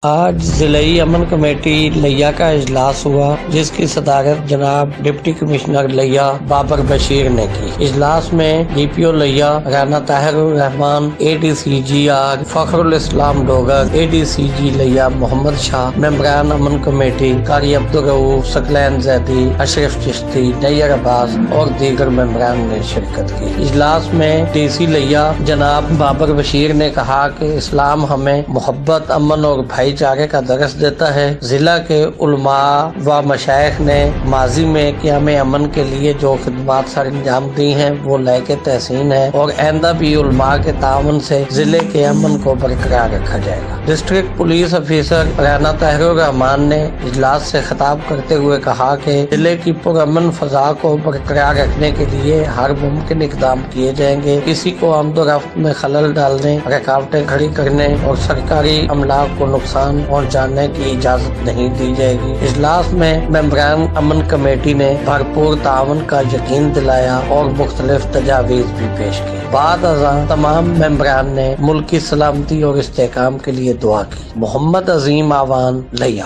آج ضلعی امن کمیٹی لیا کا اجلاس ہوا، جس کی صدارت جناب ڈپٹی کمشنر لیا بابر بشیر نے کی۔ اجلاس میں ڈی پی او لیا رانا طاہر الرحمان، اے ڈی سی جی آر فخر الاسلام ڈوگر، اے ڈی سی جی لیا محمد شاہ، ممبران امن کمیٹی قاری عبدالرؤف، ثقلین زیدی، اشرف چشتی، نیئر عباس اور دیگر ممبران نے شرکت کی۔ اجلاس میں ڈی سی لیا جناب بابر بشیر نے کہا کہ اسلام ہمیں محبت، امن اور بھائی چارے کا درس دیتا ہے۔ ضلع کے علماء و مشائخ نے ماضی میں قیام امن کے لیے جو خدمات سر انجام دی ہیں وہ لائق تحسین ہے، اور آئندہ بھی علماء کے تعاون سے ضلع کے امن کو برقرار رکھا جائے گا۔ District police officer Rana Tahir ur Rahman نے اجلاس سے خطاب کرتے ہوئے کہا کہ ضلع کی پرامن فضا کو برقرار رکھنے کے لیے ہر ممکن اقدام کیے جائیں گے۔ کسی کو آمد و رفت میں خلل ڈالنے، رکاوٹیں کھڑی کرنے اور سرکاری املاک کو نقصان پہنچانے کی اجازت نہیں دی جائے گی۔ اجلاس میں ممبران امن کمیٹی نے بھرپور تعاون کا یقین دلایا اور مختلف تجاویز بھی پیش کی۔ بعد ازاں تمام ممبران نے ملک کی سلامتی اور استحکام کے لیے دعا کی۔ محمد عظیم آوان لیا۔